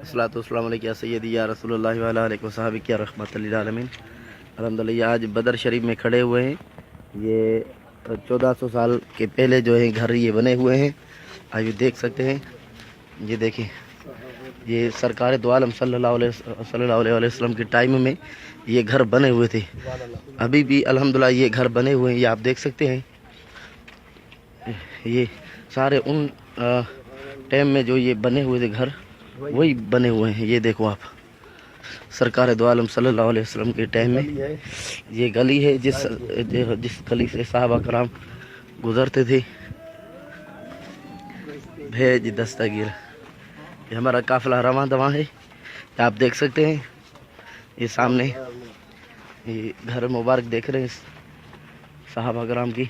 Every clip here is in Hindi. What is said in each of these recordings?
अस्सलातु वस्सलामु अलैका या सय्यदी या रसूलुल्लाह व अला आलिहि व सहाबिहि रहमतुल लिल आलमीन। अल्हम्दुलिल्लाह आज बदर शरीफ में खड़े हुए हैं। ये 1400 साल के पहले जो है घर ये बने हुए हैं। आज ये देख सकते हैं, ये देखें, ये सरकार दो आलम सल्लल्लाहु अलैहि वसल्लम के टाइम में ये घर बने हुए थे। अभी भी अल्हम्दुलिल्लाह ये घर बने हुए हैं, ये आप देख सकते हैं। ये सारे उन टाइम में जो ये बने हुए थे घर, वही बने हुए हैं। ये देखो आप, सरकार दो आलम सल्लल्लाहु अलैहि वसल्लम के टाइम में ये गली है जिस गली से साहबा कराम गुजरते थे। भेज दस्तगीर, ये हमारा काफिला रवां दवां है। आप देख सकते हैं, ये सामने ये घर मुबारक देख रहे हैं साहबा कराम की।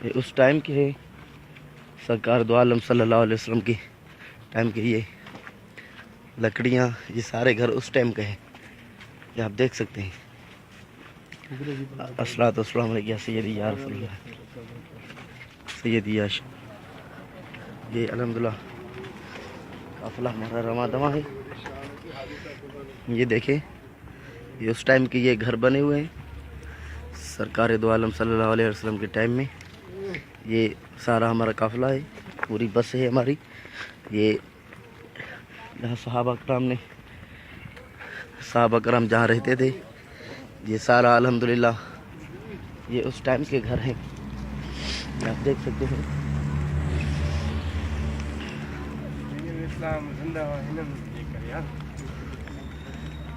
ये उस टाइम के है, सरकार दो आलम सल्लल्लाहु अलैहि वसल्लम की टाइम के। ये लकड़ियाँ, ये सारे घर उस टाइम के हैं, ये आप देख सकते हैं। अस्सलातु वस्सलामु अलैका सय्यदी या रसूलल्लाह सय्यदी या ये अल्हम्दुलिल्लाह काफिला हमारा रवां दवां है। ये देखें, ये उस टाइम के ये घर बने हुए हैं सरकार दो आलम सल्लल्लाहु अलैहि वसल्लम के टाइम में। ये सारा हमारा काफिला है, पूरी बस है हमारी। ये जहाँ साहबा कराम जहाँ रहते थे, ये सारा अल्हम्दुलिल्लाह ये उस टाइम के घर हैं, आप देख सकते हैं।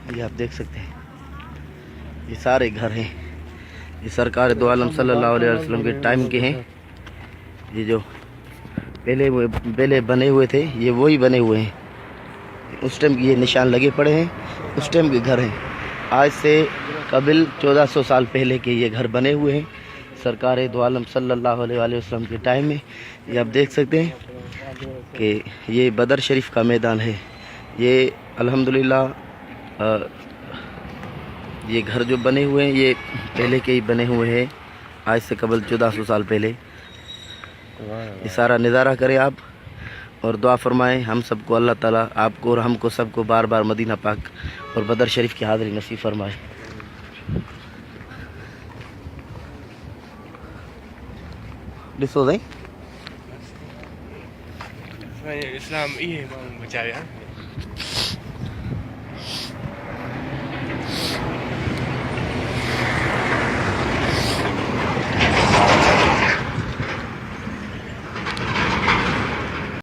ये आप देख सकते हैं, ये सारे घर हैं, ये सरकार दो आलम सल्लल्लाहु अलैहि वसल्लम के टाइम के हैं। ये जो पहले बने हुए थे, ये वही बने हुए हैं। उस टाइम के ये निशान लगे पड़े हैं, उस टाइम के घर हैं। आज से कबिल 1400 साल पहले के ये घर बने हुए हैं सरकार दो आलम सल्लल्लाहु अलैहि वसल्लम के टाइम में। ये आप देख सकते हैं कि ये बदर शरीफ का मैदान है। ये अल्हम्दुलिल्लाह ये घर जो बने हुए हैं ये पहले के ही बने हुए हैं, आज से कबिल 1400 साल पहले। ये सारा नज़ारा करें आप और दुआ फरमाएं हम सबको, अल्लाह ताला आपको और हमको सबको बार बार मदीना पाक और बदर शरीफ की हाज़िरी नसीब फरमाए। ॾिसो साईं, इस्लाम इहे माण्हू बचाया।